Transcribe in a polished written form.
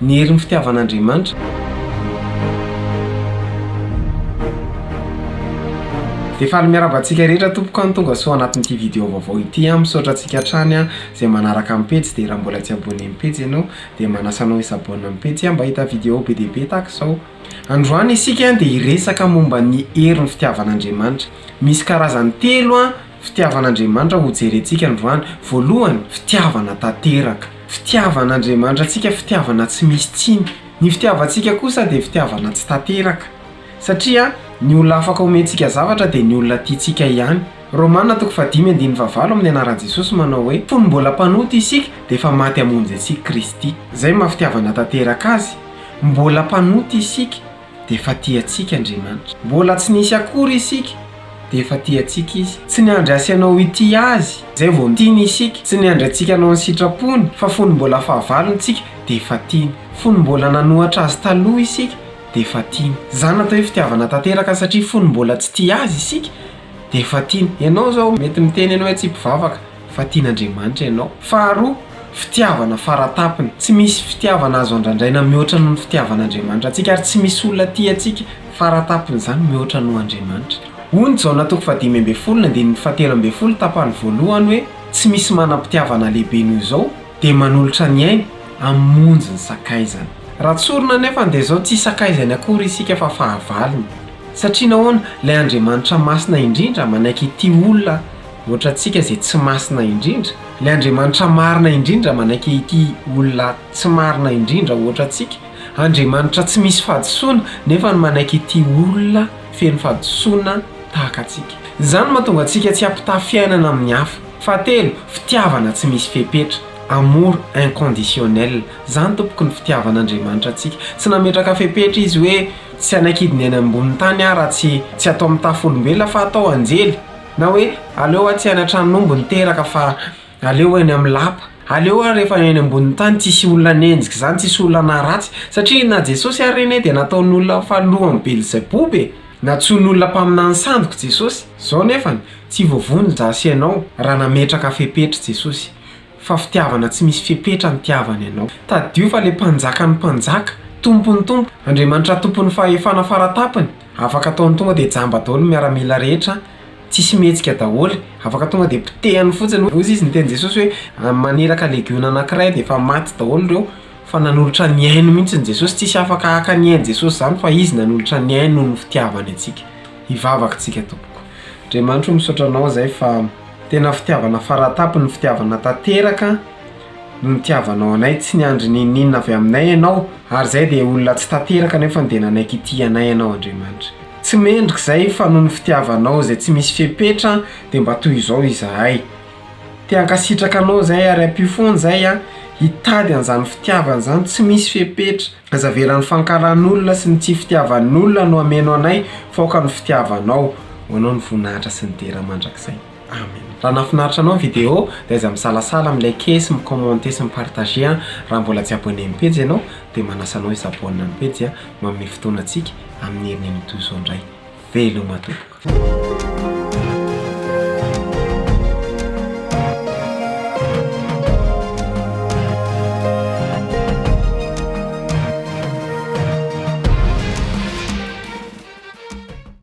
ny herin'ny fitiavan'Andriamanitra. Dia faly miarabantsika rehetra tompoko any tonga soa anatin'ity vidéo vaovao ity misaotra antsika hatrany izay manaraka amin'ny pejy. Dia raha mbola tsy abonné amin'ny pejy ianao dia manasanao isabonina amin'ny pejy mba hita vidéo be dia be tahaka izao. Androany isika dia hiresaka momba ny herin'ny fitiavan'Andriamanitra. Misy karazany telo fitiavan'Andriamanitra ho jerentsika androany. Voalohany, fitiavana tanteraka. Fitiavan'Andriamanitra antsika fitiavana tsy misy tsiny. Ny fitiavantsika kosa dia fitiavana tsy tanteraka. Satria ny olona afaka omentsika zavatra dia ny olona tiantsika ihany. Romaina 5:7 amin'ny anaran'i Jesosy manao hoe fony mbola mpanoty isika dia efa maty hamonjy antsika Kristy. Izay maha-fitiavana tanteraka azy. Mbola mpanoty isika dia efa tiantsika Andriamanitra. Mbola tsy nisy akory isika dia efa tiantsika izy. Tsy niandry asianao ity azy izay vao tiany isika. Tsy niandry antsika anao ny sitrapony fa fony mbola fahavalontsika dia efa tiany. Fony mbola nanohatra azy taloha isika dia efa tiany. Zany natao hoe fitiavana tanteraka satria fony mbola tsy tia azy isika dia efa tiany. Ianao zao mety miteny ianao hoe tsy mpivavaka fa tian'Andriamanitra ianao. Faharoa, fitiavana faratapiny. Tsy misy fitiavana azo andrandraina mihoatra noho ny fitiavan'Andriamanitra antsika ary tsy misy olona tia antsika faratapiny zany mihoatra noho Andriamanitra. Ony Jaona 5:12 dia ny 7:7 tapany voalohany hoe tsy misy manam-pitiavana lehibe noho izao dia manolotra ny ainy hamonjy ny sakaizany. Raha tsorina nefa dia izao tsy sakaizany akory isika fa fahavalony. Satria nahoana ilay Andriamanitra masina indrindra manaiky ity olona ohatra antsika izay tsy masina indrindra. Ilay Andriamanitra marina indrindra manaiky ity olona tsy marina indrindra ohatra antsika. Andriamanitra tsy misy fahadisoana nefa manaiky ity olona feno fahadisoana tahaka antsika. Izany mahatonga antsika tsy hampitafy fiainana amin'ny hafa. Fahatelo, fitiavana tsy misy fepetra. Amour inconditionnel. Zany tompoko ny fitiavan'Andriamanitra antsika. Tsy nametraka fepetra izy hoe tsy anankidiny any ambony tany raha tsy atao amin'ny tafolombelona fa atao anjely. Na hoe aleo tsy any an-tranon'omby niteraka fa aleo eny amin'ny lapa. Aleo rehefa eny ambony tany tsisy olona nenjika zany, tsisy olona ratsy. Satria na Jesosy ary reny dia nataon'olona fahalohany Beelzebub. Natsoin'olona mpaminany sandoka Jesosy. Zao nefany tsy voavonjy ianao raha nametraka fepetra Jesosy. Fa fitiavana tsy misy fepetra ny tiavana ianao. Tadio fa le mpanjaka ny mpanjaka, tompony tompo, Andriamanitra tompon'ny fahefana faratapiny. Afaka ataony tonga dia jamba daholo miaramila rehetra, tsisy mihetsika daholo. Afaka tonga dia potehany fotsiny. Ozy izy niteny Jesosy hoe maneraka legiona anankiray dia efa maty daholo ireo. Fa nanolotra ny ainy mihitsy ny Jesosy. Tsisy afaka haka ny ainy Jesosy zany fa izy nanolotra ny ainy noho ny fitiavany antsika. Hivavaka antsika tompoko. Andriamanitra misaotra anao izay fa tena fitiavana faratapiny ny fitiavana tanteraka no nitiavanao anay. Tsy niandry ninona avy aminay ianao ary izay dia olona tsy tanteraka nefa dia nanaiky ity anay ianao Andriamanitra. Tsy mendrika izay fa noho ny fitiavanao izay tsy misy fepetra dia mba toy izao izahay. Te hankasitraka anao izay ary ampifony izay hitady an'izany fitiavana izany tsy misy fepetra. Azavelan'ny fankaran'olona sy ny tsy fitiavan'olona no ameno anay faoka ny fitiavanao. Ho anao ny voninahitra sy ny dera mandrakizay. Amen. Raha nafinaritra anao ny vidéo dia iza misalasala milike sy micommente sy mipartager. Raha mbola tsy abonné amin'ny pejy ianao dia manasanao isabonina amin'ny pejy manome fotoana antsika amin'ny herin'ny toy izao indray. Veloma tompoko.